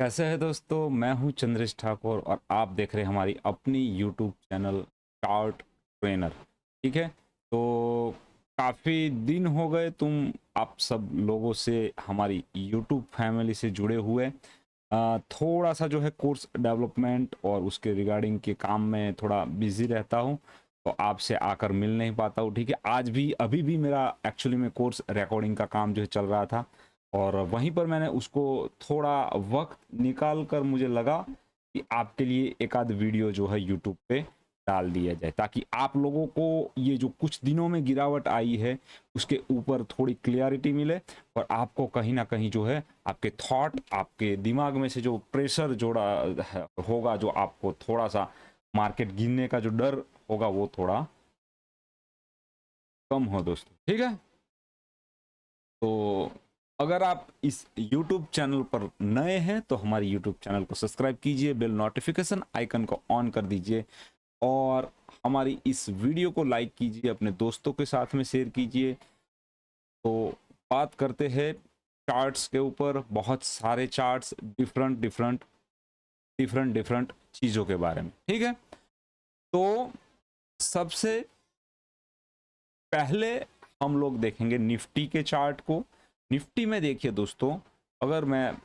कैसे है दोस्तों। मैं हूं चंद्रेश ठाकुर और आप देख रहे हैं हमारी अपनी यूट्यूब चैनल चार्ट ट्रेनर। ठीक है, तो काफ़ी दिन हो गए आप सब लोगों से हमारी यूट्यूब फैमिली से जुड़े हुए। थोड़ा सा जो है कोर्स डेवलपमेंट और उसके रिगार्डिंग के काम में थोड़ा बिजी रहता हूं, तो आपसे आकर मिल नहीं पाता हूं। ठीक है, आज भी अभी भी मेरा एक्चुअली में कोर्स रिकॉर्डिंग का काम जो है चल रहा था, और वहीं पर मैंने उसको थोड़ा वक्त निकाल कर मुझे लगा कि आपके लिए एक आध वीडियो जो है यूट्यूब पे डाल दिया जाए, ताकि आप लोगों को ये जो कुछ दिनों में गिरावट आई है उसके ऊपर थोड़ी क्लियरिटी मिले, और आपको कहीं ना कहीं जो है आपके थॉट, आपके दिमाग में से जो प्रेशर जोड़ा होगा, जो आपको थोड़ा सा मार्केट गिरने का जो डर होगा वो थोड़ा कम हो दोस्तों। ठीक है, तो अगर आप इस YouTube चैनल पर नए हैं तो हमारी YouTube चैनल को सब्सक्राइब कीजिए, बेल नोटिफिकेशन आइकन को ऑन कर दीजिए, और हमारी इस वीडियो को लाइक कीजिए, अपने दोस्तों के साथ में शेयर कीजिए। तो बात करते हैं चार्ट्स के ऊपर, बहुत सारे चार्ट्स डिफरेंट चीज़ों के बारे में। ठीक है, तो सबसे पहले हम लोग देखेंगे निफ्टी के चार्ट को। निफ्टी में देखिए दोस्तों, अगर मैं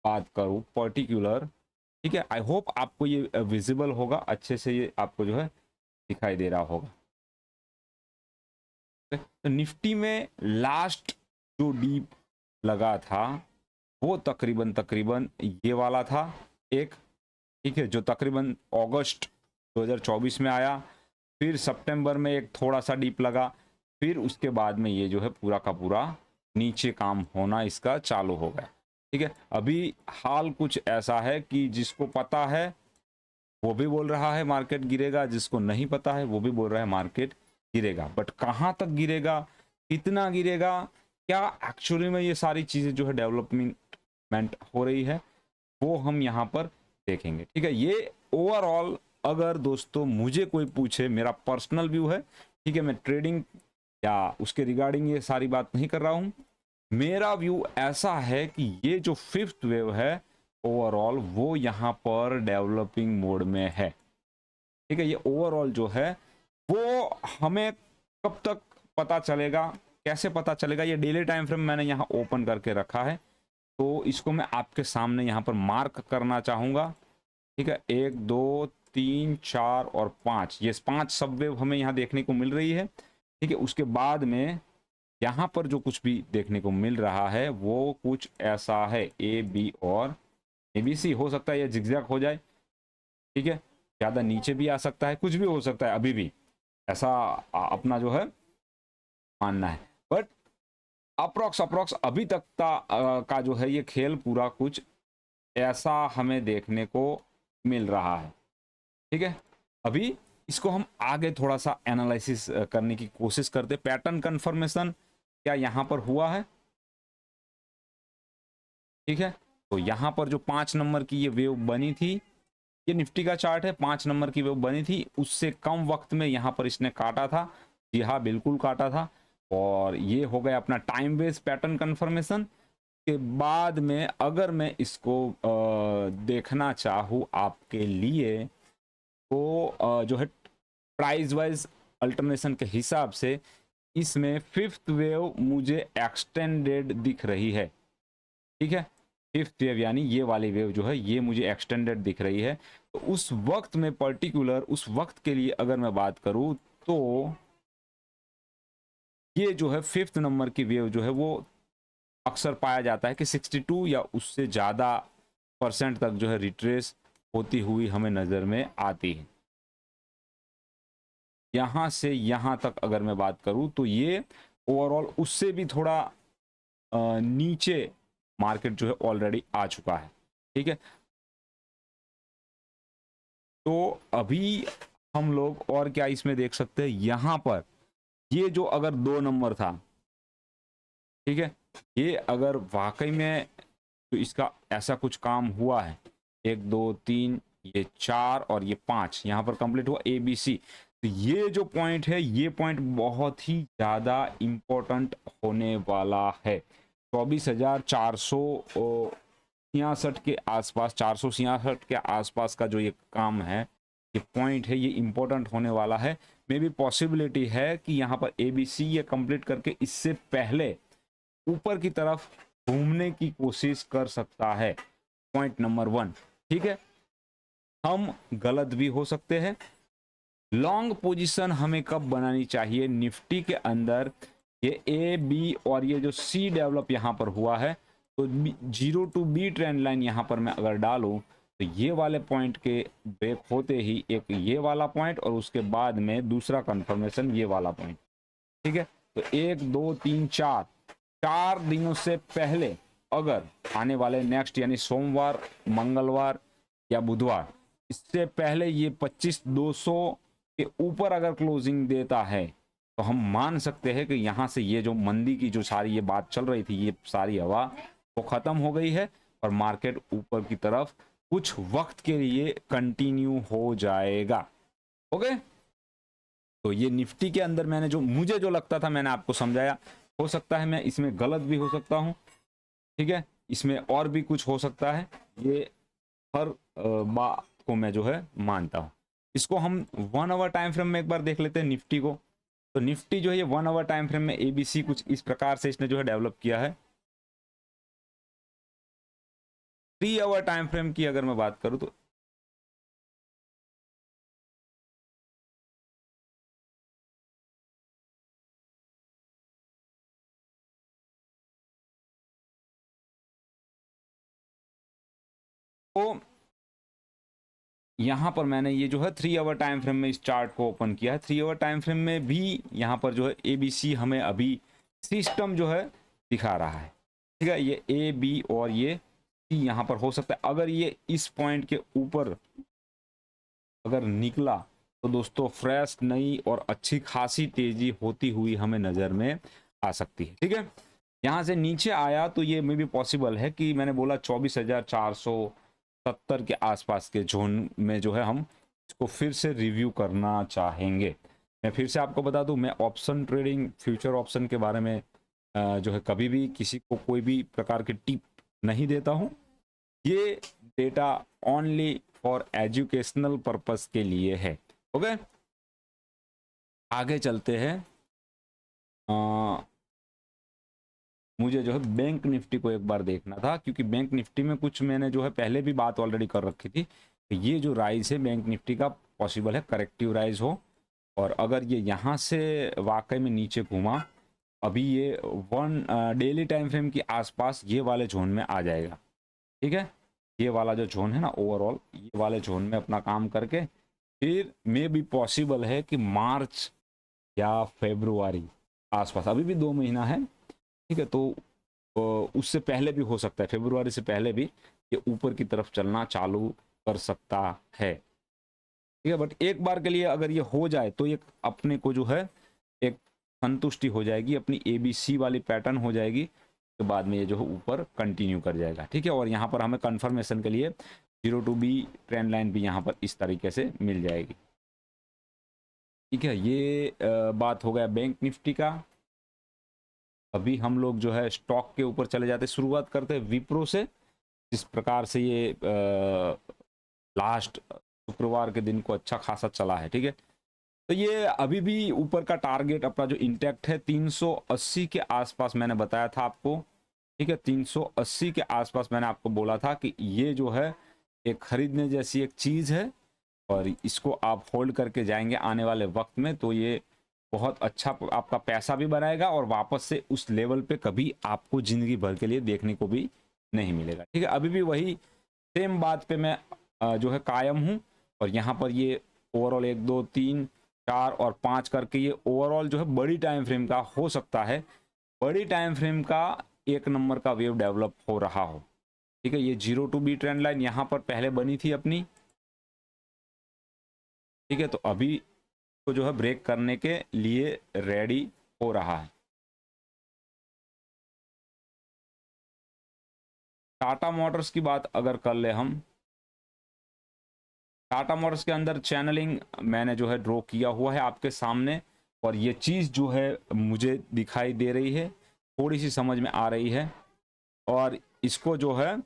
बात करूं पर्टिकुलर, ठीक है, आई होप आपको ये विजिबल होगा अच्छे से, ये आपको जो है दिखाई दे रहा होगा। तो निफ्टी में लास्ट जो डीप लगा था वो तकरीबन ये वाला था एक। ठीक है, जो तकरीबन अगस्त 2024 में आया, फिर सितंबर में एक थोड़ा सा डीप लगा, फिर उसके बाद में ये जो है पूरा का पूरा नीचे काम होना इसका चालू हो गया। ठीक है, अभी हाल कुछ ऐसा है कि जिसको पता है वो भी बोल रहा है मार्केट गिरेगा, जिसको नहीं पता है वो भी बोल रहा है मार्केट गिरेगा, बट कहाँ तक गिरेगा, कितना गिरेगा, क्या एक्चुअली में ये सारी चीजें जो है डेवलपमेंट हो रही है, वो हम यहाँ पर देखेंगे। ठीक है, ये ओवरऑल अगर दोस्तों मुझे कोई पूछे, मेरा पर्सनल व्यू है। ठीक है, मैं ट्रेडिंग या उसके रिगार्डिंग ये सारी बात नहीं कर रहा हूं। मेरा व्यू ऐसा है कि ये जो फिफ्थ वेव है ओवरऑल वो यहाँ पर डेवलपिंग मोड में है। ठीक है, ये ओवरऑल जो है वो हमें कब तक पता चलेगा, कैसे पता चलेगा, ये डेली टाइम फ्रेम मैंने यहाँ ओपन करके रखा है, तो इसको मैं आपके सामने यहाँ पर मार्क करना चाहूंगा। ठीक है, 1 2 3 4 और 5, ये 5 सब वेव हमें यहाँ देखने को मिल रही है। ठीक है, उसके बाद में यहाँ पर जो कुछ भी देखने को मिल रहा है वो कुछ ऐसा है, ए बी और एबीसी। हो सकता है ये जिगजैग हो जाए, ठीक है, ज्यादा नीचे भी आ सकता है, कुछ भी हो सकता है, अभी भी ऐसा अपना जो है मानना है, बट अप्रोक्स अभी तक का जो है ये खेल पूरा कुछ ऐसा हमें देखने को मिल रहा है। ठीक है, अभी इसको हम आगे थोड़ा सा एनालिसिस करने की कोशिश करते। पैटर्न कंफर्मेशन क्या यहाँ पर हुआ है? ठीक है, तो यहाँ पर जो 5 नंबर की ये वेव बनी थी, ये निफ्टी का चार्ट है, 5 नंबर की वेव बनी थी, उससे कम वक्त में यहाँ पर इसने काटा था। जी हाँ, बिल्कुल काटा था, और ये हो गया अपना टाइम बेस्ड पैटर्न कंफर्मेशन। के बाद में अगर मैं इसको देखना चाहूँ आपके लिए, तो जो है प्राइस वाइज अल्टरनेशन के हिसाब से इसमें फिफ्थ वेव मुझे एक्सटेंडेड दिख रही है। ठीक है, फिफ्थ वेव यानी ये वाली वेव जो है ये मुझे एक्सटेंडेड दिख रही है। तो उस वक्त में पर्टिकुलर उस वक्त के लिए अगर मैं बात करूं, तो ये जो है फिफ्थ नंबर की वेव जो है वो अक्सर पाया जाता है कि 62 या उससे ज़्यादा परसेंट तक जो है रिट्रेस होती हुई हमें नज़र में आती है। यहाँ से यहाँ तक अगर मैं बात करूँ तो ये ओवरऑल उससे भी थोड़ा नीचे मार्केट जो है ऑलरेडी आ चुका है। ठीक है, तो अभी हम लोग और क्या इसमें देख सकते हैं, यहाँ पर ये जो अगर 2 नंबर था, ठीक है, ये अगर वाकई में तो इसका ऐसा कुछ काम हुआ है, 1 2 3 ये 4 और ये 5 यहाँ पर कंप्लीट हुआ ए बी सी, तो ये जो पॉइंट है ये पॉइंट बहुत ही ज़्यादा इम्पोर्टेंट होने वाला है। 24,400 66 के आसपास, 466 के आसपास का जो ये काम है, ये पॉइंट है, ये इंपॉर्टेंट होने वाला है। मे भी पॉसिबिलिटी है कि यहाँ पर ABC ये कंप्लीट करके इससे पहले ऊपर की तरफ घूमने की कोशिश कर सकता है। पॉइंट नंबर 1, ठीक है। हम गलत भी हो सकते हैं। लॉन्ग पोजीशन हमें कब बनानी चाहिए निफ्टी के अंदर? ये A, B और ये जो C डेवलप यहाँ पर हुआ है, तो 0 to B ट्रेंड लाइन यहाँ पर मैं अगर डालूं तो ये वाले पॉइंट के ब्रेक होते ही एक ये वाला पॉइंट और उसके बाद में दूसरा कंफर्मेशन ये वाला पॉइंट, ठीक है। तो 1 2 3 4 दिनों से पहले अगर आने वाले नेक्स्ट यानी सोमवार, मंगलवार या बुधवार, इससे पहले ये 25,200 के ऊपर अगर क्लोजिंग देता है तो हम मान सकते हैं कि यहाँ से ये जो मंदी की जो सारी ये बात चल रही थी, ये सारी हवा वो खत्म हो गई है और मार्केट ऊपर की तरफ कुछ वक्त के लिए कंटिन्यू हो जाएगा। ओके, तो ये निफ्टी के अंदर मैंने जो मुझे जो लगता था मैंने आपको समझाया। हो सकता है मैं इसमें गलत भी हो सकता हूँ, ठीक है, इसमें और भी कुछ हो सकता है, ये हर बात को मैं जो है मानता हूँ। इसको हम 1 आवर टाइम फ्रेम में एक बार देख लेते हैं निफ्टी को। तो निफ्टी जो है ये 1 आवर टाइम फ्रेम में ABC कुछ इस प्रकार से इसने जो है डेवलप किया है। 3 आवर टाइम फ्रेम की अगर मैं बात करूं तो यहां पर मैंने ये जो है 3 आवर टाइम फ्रेम में इस चार्ट को ओपन किया है। 3 आवर टाइम फ्रेम में भी यहां पर जो है ABC हमें अभी सिस्टम जो है दिखा रहा है, ठीक है। ये A, B और ये C यहां पर हो सकता है। अगर ये इस पॉइंट के ऊपर अगर निकला तो दोस्तों फ्रेश नई और अच्छी खासी तेजी होती हुई हमें नजर में आ सकती है, ठीक है। यहां से नीचे आया तो ये में भी पॉसिबल है कि मैंने बोला 24,470 के आसपास के जोन में जो है हम इसको फिर से रिव्यू करना चाहेंगे। मैं फिर से आपको बता दूं, मैं ऑप्शन ट्रेडिंग, फ्यूचर ऑप्शन के बारे में जो है कभी भी किसी को कोई भी प्रकार की टिप नहीं देता हूं। ये data only for educational purpose के लिए है। ओके, आगे चलते हैं। मुझे जो है बैंक निफ्टी को एक बार देखना था, क्योंकि बैंक निफ्टी में कुछ मैंने जो है पहले भी बात ऑलरेडी कर रखी थी। ये जो राइज है बैंक निफ्टी का पॉसिबल है करेक्टिव राइज हो, और अगर ये यहाँ से वाकई में नीचे घूमा, अभी ये 1 डेली टाइम फ्रेम के आसपास ये वाले जोन में आ जाएगा, ठीक है। ये वाला जो जोन है ना ओवरऑल, ये वाले जोन में अपना काम करके फिर मे भी पॉसिबल है कि मार्च या फरवरी आसपास, अभी भी 2 महीना है, ठीक है। तो उससे पहले भी हो सकता है, फरवरी से पहले भी ये ऊपर की तरफ चलना चालू कर सकता है, ठीक है। बट एक बार के लिए अगर ये हो जाए तो ये अपने को जो है एक संतुष्टि हो जाएगी, अपनी ABC वाली पैटर्न हो जाएगी, तो बाद में ये जो है ऊपर कंटिन्यू कर जाएगा, ठीक है। और यहाँ पर हमें कंफर्मेशन के लिए 0 to B ट्रेंड लाइन भी यहाँ पर इस तरीके से मिल जाएगी, ठीक है। ये बात हो गया बैंक निफ्टी का। अभी हम लोग जो है स्टॉक के ऊपर चले जाते, शुरुआत करते हैं विप्रो से। जिस प्रकार से ये लास्ट शुक्रवार के दिन को अच्छा खासा चला है, ठीक है। तो ये अभी भी ऊपर का टारगेट अपना जो इंटैक्ट है 380 के आसपास मैंने बताया था आपको, ठीक है। 380 के आसपास मैंने आपको बोला था कि ये जो है एक खरीदने जैसी एक चीज है, और इसको आप होल्ड करके जाएंगे आने वाले वक्त में तो ये बहुत अच्छा आपका पैसा भी बनाएगा, और वापस से उस लेवल पे कभी आपको जिंदगी भर के लिए देखने को भी नहीं मिलेगा, ठीक है। अभी भी वही सेम बात पे मैं जो है कायम हूं, और यहाँ पर ये ओवरऑल 1 2 3 4 और 5 करके ये ओवरऑल जो है बड़ी टाइम फ्रेम का हो सकता है, बड़ी टाइम फ्रेम का 1 नंबर का वेव डेवलप हो रहा हो, ठीक है। ये 0 to B ट्रेंड लाइन यहाँ पर पहले बनी थी अपनी, ठीक है। तो अभी तो जो है ब्रेक करने के लिए रेडी हो रहा है। टाटा मोटर्स की बात अगर कर ले हम, टाटा मोटर्स के अंदर चैनलिंग मैंने जो है ड्रॉ किया हुआ है आपके सामने, और ये चीज़ जो है मुझे दिखाई दे रही है, थोड़ी सी समझ में आ रही है, और इसको जो है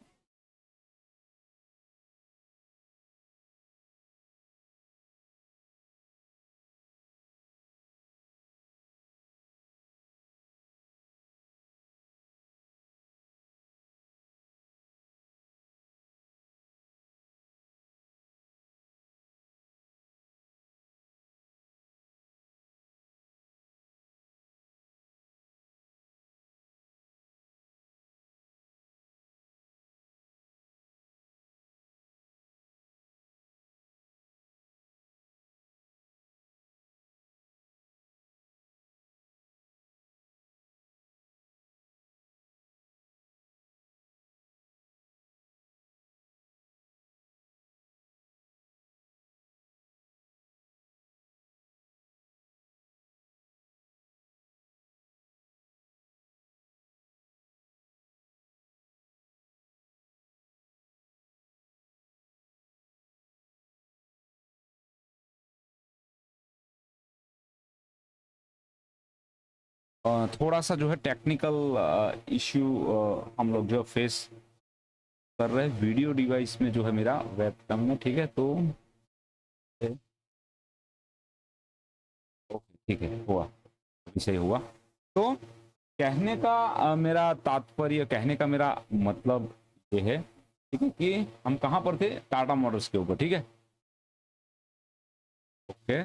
थोड़ा सा जो है टेक्निकल इश्यू हम लोग जो फेस कर रहे हैं वीडियो डिवाइस में जो है मेरा वेबकैम में, ठीक है। तो ओके ठीक है, हुआ, अभी सही हुआ। तो कहने का मेरा तात्पर्य, कहने का मेरा मतलब ये है, ठीक है, कि हम कहाँ पर थे, टाटा मोटर्स के ऊपर, ठीक है। ओके,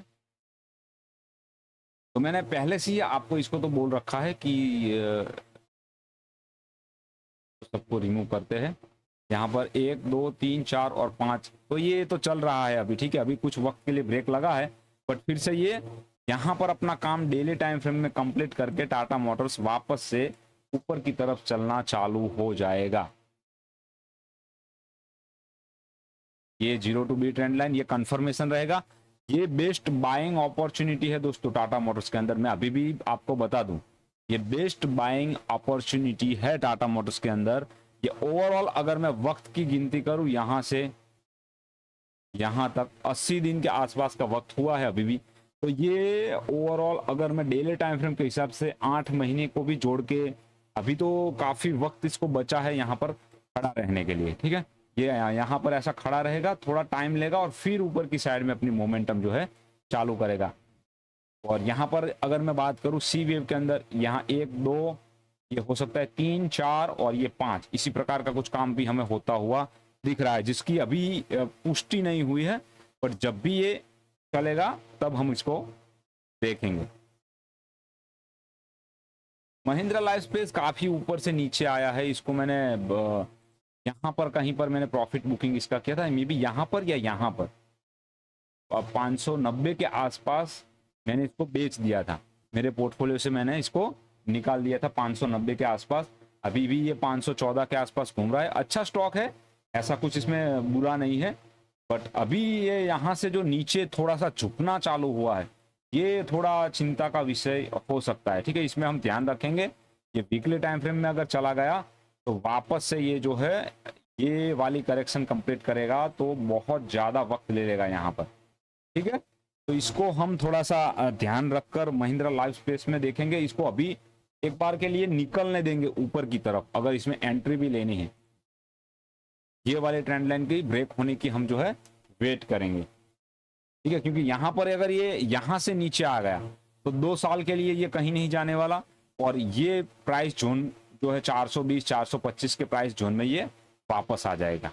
तो मैंने पहले से ही आपको इसको तो बोल रखा है कि सबको रिमूव करते हैं। यहाँ पर 1 2 3 4 और 5, तो ये तो चल रहा है अभी, ठीक है। अभी कुछ वक्त के लिए ब्रेक लगा है, बट फिर से ये यहाँ पर अपना काम डेली टाइम फ्रेम में कंप्लीट करके टाटा मोटर्स वापस से ऊपर की तरफ चलना चालू हो जाएगा। ये 0 टू बी ट्रेंड लाइन, ये कंफर्मेशन रहेगा। ये बेस्ट बाइंग अपॉर्चुनिटी है दोस्तों टाटा मोटर्स के अंदर। मैं अभी भी आपको बता दूं, ये बेस्ट बाइंग अपॉर्चुनिटी है टाटा मोटर्स के अंदर। ये ओवरऑल अगर मैं वक्त की गिनती करूं, यहां से यहां तक 80 दिन के आसपास का वक्त हुआ है अभी भी। तो ये ओवरऑल अगर मैं डेली टाइम फ्रेम के हिसाब से 8 महीने को भी जोड़ के, अभी तो काफी वक्त इसको बचा है यहाँ पर खड़ा रहने के लिए, ठीक है। ये यहाँ पर ऐसा खड़ा रहेगा, थोड़ा टाइम लेगा और फिर ऊपर की साइड में अपनी मोमेंटम जो है चालू करेगा। और यहाँ पर अगर मैं बात करूँ सी वेव के अंदर, यहाँ 1 2, ये हो सकता है 3 4 और ये 5, इसी प्रकार का कुछ काम भी हमें होता हुआ दिख रहा है, जिसकी अभी पुष्टि नहीं हुई है। पर जब भी ये चलेगा तब हम इसको देखेंगे। महिंद्रा लाइफ स्पेस काफी ऊपर से नीचे आया है। इसको मैंने यहाँ पर कहीं पर मैंने प्रॉफिट बुकिंग इसका किया था, मे बी यहाँ पर या यहाँ पर 590 के आसपास मैंने इसको बेच दिया था। मेरे पोर्टफोलियो से मैंने इसको निकाल दिया था 590 के आसपास। अभी भी ये 514 के आसपास घूम रहा है। अच्छा स्टॉक है, ऐसा कुछ इसमें बुरा नहीं है, बट अभी ये यहाँ से जो नीचे थोड़ा सा झुकना चालू हुआ है, ये थोड़ा चिंता का विषय हो सकता है, ठीक है। इसमें हम ध्यान रखेंगे। ये वीकली टाइम फ्रेम में अगर चला गया तो वापस से ये जो है ये वाली करेक्शन कंप्लीट करेगा तो बहुत ज्यादा वक्त ले लेगा यहाँ पर, ठीक है। तो इसको हम थोड़ा सा ध्यान रखकर महिंद्रा लाइफ स्पेस में देखेंगे। इसको अभी एक बार के लिए निकलने देंगे ऊपर की तरफ, अगर इसमें एंट्री भी लेनी है। ये वाले ट्रेंड लाइन की ब्रेक होने की हम जो है वेट करेंगे, ठीक है। क्योंकि यहां पर अगर ये यहां से नीचे आ गया तो 2 साल के लिए ये कहीं नहीं जाने वाला, और ये प्राइस जोन जो है 420 425 के प्राइस जोन में ये वापस आ जाएगा।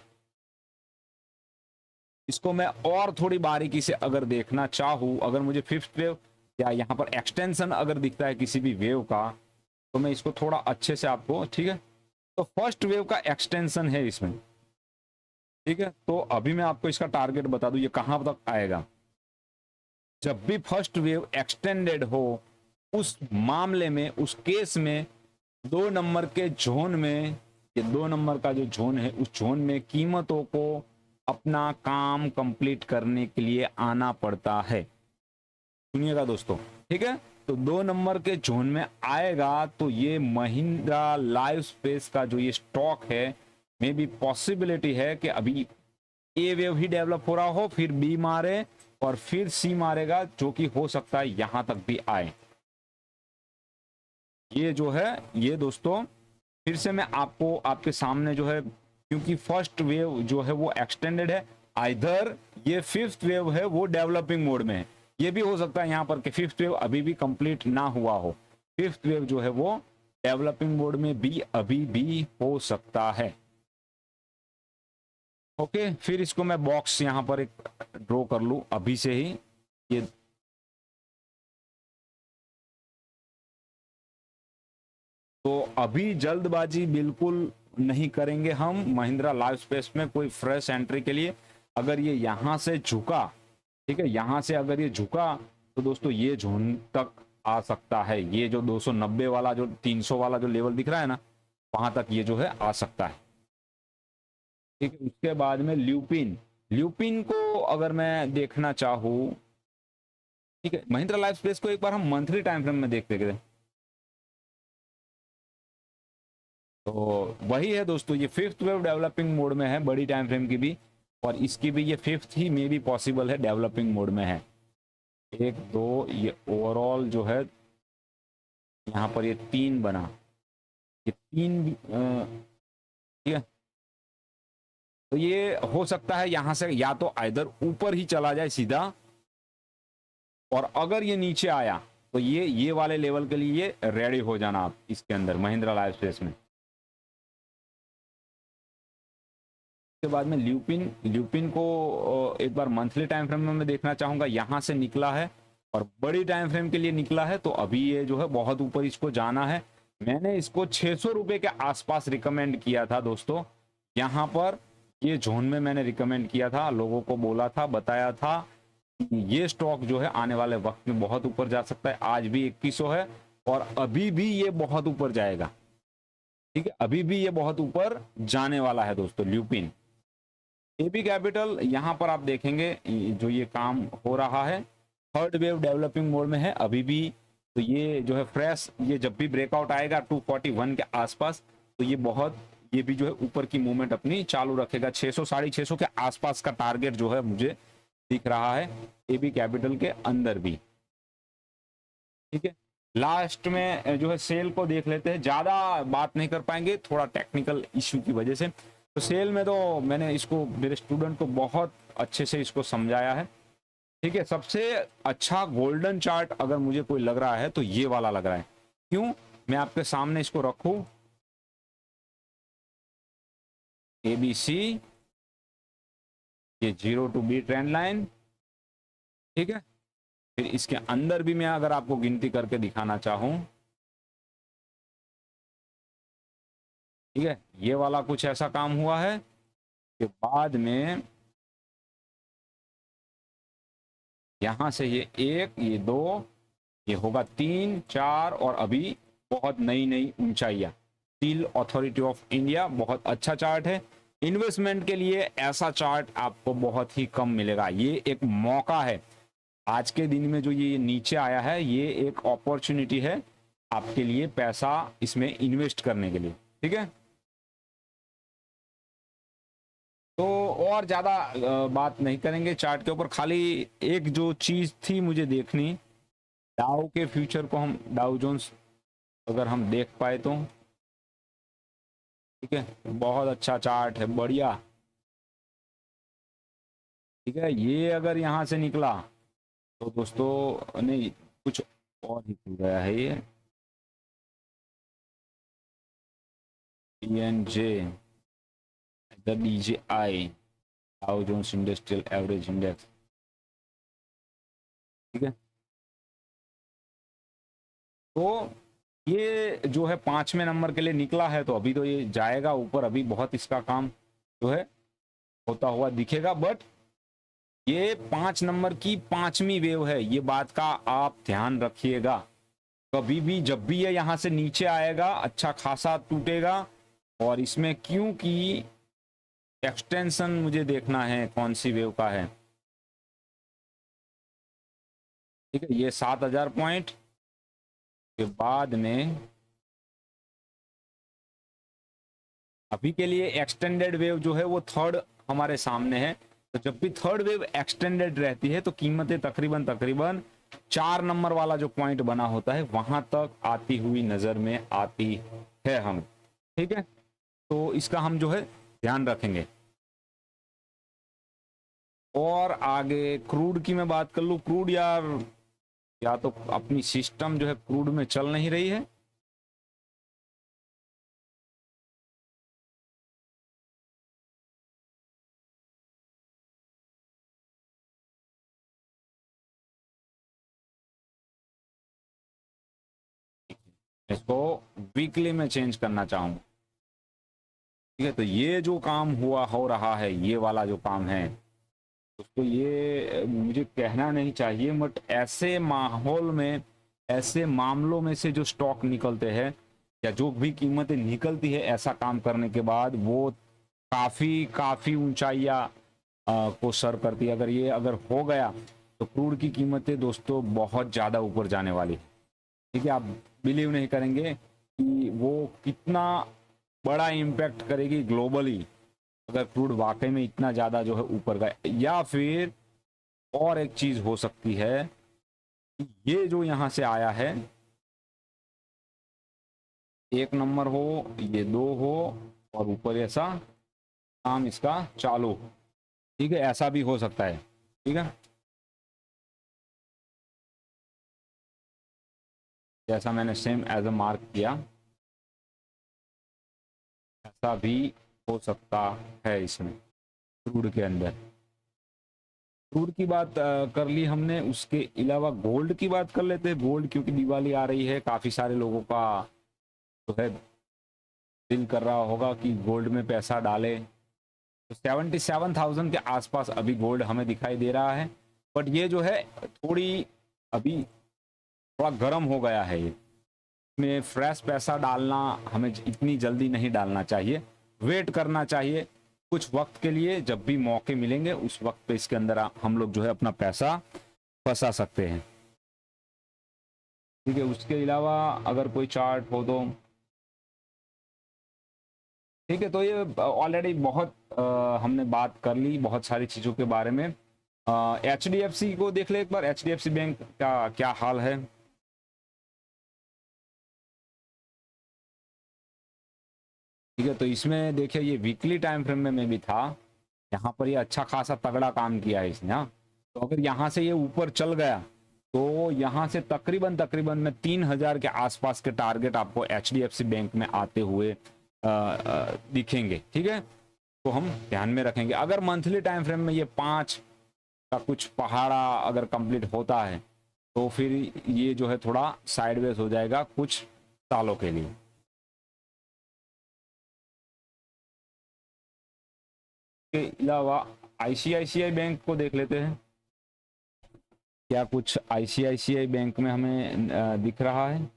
इसको मैं और थोड़ी बारीकी से अगर देखना चाहूं, अगर मुझे फिफ्थ वेव या यहाँ पर एक्सटेंशन अगर दिखता है किसी भी वेव का, तो मैं इसको थोड़ा अच्छे से आपको, ठीक है। तो फर्स्ट वेव का एक्सटेंशन है इसमें, ठीक है। तो अभी मैं आपको इसका टारगेट बता दूं, ये कहां तक आएगा। जब भी फर्स्ट वेव एक्सटेंडेड हो, उस मामले में, उस केस में 2 नंबर के जोन में, ये 2 नंबर का जो जोन है, उस जोन में कीमतों को अपना काम कंप्लीट करने के लिए आना पड़ता है। सुनिएगा दोस्तों, ठीक है। तो 2 नंबर के जोन में आएगा तो ये महिंद्रा लाइफ स्पेस का जो ये स्टॉक है, मे बी पॉसिबिलिटी है कि अभी ए वेव ही डेवलप हो रहा हो, फिर बी मारे और फिर सी मारेगा, जो कि हो सकता है यहां तक भी आए। ये जो है, ये दोस्तों फिर से मैं आपको आपके सामने जो है, क्योंकि फर्स्ट वेव जो है वो एक्सटेंडेड है, आइदर ये फिफ्थ वेव है वो डेवलपिंग मोड में है। ये भी हो सकता है यहाँ पर कि फिफ्थ वेव अभी भी कंप्लीट ना हुआ हो, फिफ्थ वेव जो है वो डेवलपिंग मोड में भी अभी भी हो सकता है। ओके, फिर इसको मैं बॉक्स यहाँ पर एक ड्रॉ कर लूं अभी से ही। ये तो अभी जल्दबाजी बिल्कुल नहीं करेंगे हम महिंद्रा लाइफ स्पेस में कोई फ्रेश एंट्री के लिए। अगर ये यहां से झुका, ठीक है, यहां से अगर ये झुका तो दोस्तों ये जोन तक आ सकता है। ये जो 290 वाला, जो 300 वाला जो लेवल दिख रहा है ना, वहां तक ये जो है आ सकता है, ठीक है। उसके बाद में ल्यूपिन, ल्यूपिन को अगर मैं देखना चाहूँ, ठीक है, महिंद्रा लाइफ स्पेस को एक बार हम मंथली टाइम फ्रेम में देखते हैं। तो वही है दोस्तों, ये फिफ्थ वेव डेवलपिंग मोड में है, बड़ी टाइम फ्रेम की भी, और इसकी भी ये फिफ्थ ही मे भी पॉसिबल है, डेवलपिंग मोड में है। 1 2, ये ओवरऑल जो है यहाँ पर ये 3 बना, ये 3 भी ठीक है। तो ये हो सकता है यहां से या तो इधर ऊपर ही चला जाए सीधा, और अगर ये नीचे आया तो ये वाले लेवल के लिए रेडी हो जाना आप इसके अंदर महिंद्रा लाइफ स्पेस में। के बाद में ल्यूपिन को एक बार मंथली टाइम फ्रेम में मैं देखना चाहूंगा। यहां से निकला है और बड़ी टाइम फ्रेम के लिए निकला है, तो अभी ये जो है बहुत ऊपर इसको जाना है। मैंने इसको 600 रुपए के आसपास रिकमेंड किया था दोस्तों। यहाँ पर ये जोन में मैंने रिकमेंड किया था, लोगों को बोला था, बताया था कि ये स्टॉक जो है आने वाले वक्त में बहुत ऊपर जा सकता है। आज भी 2100 है और अभी भी ये बहुत ऊपर जाएगा, ठीक है, अभी भी ये बहुत ऊपर जाने वाला है दोस्तों ल्यूपिन। एबी कैपिटल यहाँ पर आप देखेंगे जो ये काम हो रहा है, थर्ड वेव डेवलपिंग मोड में है अभी भी। तो ये जो है फ्रेश, ये जब भी ब्रेकआउट आएगा 241 के आसपास, तो ये भी जो है ऊपर की मूवमेंट अपनी चालू रखेगा। 600 650 के आसपास का टारगेट जो है मुझे दिख रहा है एबी कैपिटल के अंदर भी, ठीक है। लास्ट में जो है सेल को देख लेते हैं, ज्यादा बात नहीं कर पाएंगे थोड़ा टेक्निकल इश्यू की वजह से। तो सेल में तो मैंने इसको मेरे स्टूडेंट को बहुत अच्छे से इसको समझाया है, ठीक है। सबसे अच्छा गोल्डन चार्ट अगर मुझे कोई लग रहा है तो ये वाला लग रहा है। क्यों, मैं आपके सामने इसको रखूं, ABC, ये 0 to B ट्रेंड लाइन, ठीक है। फिर इसके अंदर भी मैं अगर आपको गिनती करके दिखाना चाहूं, ठीक है, ये वाला कुछ ऐसा काम हुआ है कि बाद में यहां से ये 1, ये 2, ये होगा 3 4 और अभी बहुत नई नई ऊंचाइयां। स्टील अथॉरिटी ऑफ इंडिया बहुत अच्छा चार्ट है, इन्वेस्टमेंट के लिए ऐसा चार्ट आपको बहुत ही कम मिलेगा। ये एक मौका है, आज के दिन में जो ये नीचे आया है ये एक अपॉर्चुनिटी है आपके लिए पैसा इसमें इन्वेस्ट करने के लिए, ठीक है। तो और ज्यादा बात नहीं करेंगे चार्ट के ऊपर, खाली एक जो चीज थी मुझे देखनी, डाउ के फ्यूचर को हम डाउ जोन्स अगर हम देख पाए तो, ठीक है, बहुत अच्छा चार्ट है, बढ़िया, ठीक है। ये अगर यहां से निकला तो दोस्तों नहीं कुछ और ही खुल गया है ये DNJ, the DJI, Dow Jones Industrial Average index, ठीक है। तो ये जो है 5वें नंबर के लिए निकला है, तो अभी तो ये जाएगा ऊपर, अभी बहुत इसका काम जो है होता हुआ दिखेगा। बट ये 5 नंबर की 5वीं वेव है, ये बात का आप ध्यान रखिएगा। कभी भी जब भी ये यहां से नीचे आएगा अच्छा खासा टूटेगा, और इसमें क्योंकि एक्सटेंशन मुझे देखना है कौन सी वेव का है, ठीक है। ये 7000 पॉइंट के बाद में अभी के लिए एक्सटेंडेड वेव जो है वो थर्ड हमारे सामने है। तो जब भी थर्ड वेव एक्सटेंडेड रहती है तो कीमतें तकरीबन 4 नंबर वाला जो पॉइंट बना होता है वहां तक आती हुई नजर में आती है हम, ठीक है। तो इसका हम जो है ध्यान रखेंगे। और आगे क्रूड की मैं बात कर लूं, क्रूड यार या तो अपनी सिस्टम जो है क्रूड में चल नहीं रही है, इसको वीकली में चेंज करना चाहूंगा, ठीक है। तो ये जो काम हुआ हो रहा है, ये वाला जो काम है उसको, ये मुझे कहना नहीं चाहिए, बट ऐसे माहौल में, ऐसे मामलों में से जो स्टॉक निकलते हैं या जो भी कीमतें निकलती है ऐसा काम करने के बाद, वो काफी काफी ऊंचाइयां को सर करती है। अगर हो गया तो क्रूड की कीमतें दोस्तों बहुत ज्यादा ऊपर जाने वाली, ठीक है। आप बिलीव नहीं करेंगे कि वो कितना बड़ा इम्पैक्ट करेगी ग्लोबली अगर क्रूड वाकई में इतना ज्यादा जो है ऊपर गया। या फिर और एक चीज हो सकती है, ये जो यहां से आया है 1 नंबर हो, ये 2 हो, और ऊपर ऐसा काम इसका चालू, ठीक है, ऐसा भी हो सकता है, ठीक है, जैसा मैंने सेम एज अ मार्क किया, ऐसा भी हो सकता है इसमें क्रूड के अंदर। क्रूड की बात कर ली हमने, उसके अलावा गोल्ड की बात कर लेते हैं। गोल्ड क्योंकि दिवाली आ रही है, काफी सारे लोगों का जो है दिल कर रहा होगा कि गोल्ड में पैसा डाले, तो 77,000 के आसपास अभी गोल्ड हमें दिखाई दे रहा है। बट ये जो है थोड़ी अभी थोड़ा गर्म हो गया है, ये में फ्रेश पैसा डालना हमें इतनी जल्दी नहीं डालना चाहिए, वेट करना चाहिए कुछ वक्त के लिए, जब भी मौके मिलेंगे उस वक्त पे इसके अंदर हम लोग जो है अपना पैसा फंसा सकते हैं, ठीक है। उसके अलावा अगर कोई चार्ट हो तो ठीक है। तो ये ऑलरेडी बहुत हमने बात कर ली बहुत सारी चीज़ों के बारे में। HDFC को देख ले एक बार, HDFC बैंक का क्या हाल है। ठीक है, तो इसमें देखिए ये वीकली टाइम फ्रेम में भी था, यहाँ पर ये अच्छा खासा तगड़ा काम किया है इसने। हाँ, तो अगर यहाँ से ये ऊपर चल गया तो यहाँ से तकरीबन तकरीबन में 3,000 के आसपास के टारगेट आपको HDFC बैंक में आते हुए दिखेंगे, ठीक है। तो हम ध्यान में रखेंगे। अगर मंथली टाइम फ्रेम में ये 5 का कुछ पहाड़ा अगर कंप्लीट होता है तो फिर ये जो है थोड़ा साइडवेज हो जाएगा कुछ सालों के लिए। के अलावा ICICI बैंक को देख लेते हैं, क्या कुछ ICICI बैंक में हमें दिख रहा है।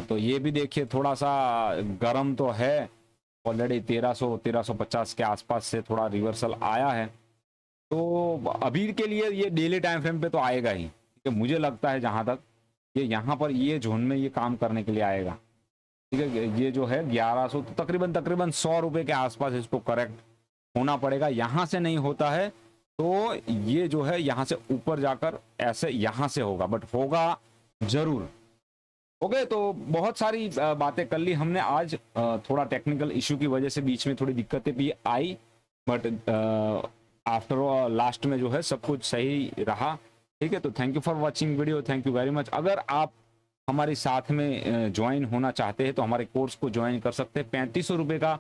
तो ये भी देखिए थोड़ा सा गर्म तो है, ऑलरेडी 1300-1350 के आसपास से थोड़ा रिवर्सल आया है, तो अभी के लिए ये डेली टाइम फ्रेम पे तो आएगा ही, ठीक है। मुझे लगता है जहां तक ये यहाँ पर ये जोन में ये काम करने के लिए आएगा, ठीक है। ये जो है 1100 तो तकरीबन तकरीबन 100 रुपए के आसपास इसको करेक्ट होना पड़ेगा। यहाँ से नहीं होता है तो ये जो है यहाँ से ऊपर जाकर ऐसे यहाँ से होगा, बट होगा जरूर। ओके, तो बहुत सारी बातें कर ली हमने आज। थोड़ा टेक्निकल इशू की वजह से बीच में थोड़ी दिक्कतें भी आई, बट आफ्टर लास्ट में जो है सब कुछ सही रहा, ठीक है। तो thank you for watching video, thank you very much. अगर आप हमारे साथ में ज्वाइन होना चाहते हैं तो हमारे कोर्स को ज्वाइन कर सकते हैं। 3500 रुपये का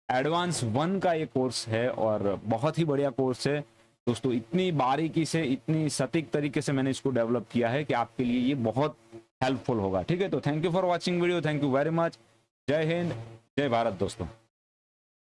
एडवांस 1 का ये कोर्स है और बहुत ही बढ़िया कोर्स है दोस्तों। इतनी बारीकी से इतनी सटीक तरीके से मैंने इसको डेवलप किया है कि आपके लिए ये बहुत हेल्पफुल होगा, ठीक है। तो thank you for watching video, thank you very much. जय हिंद, जय भारत दोस्तों।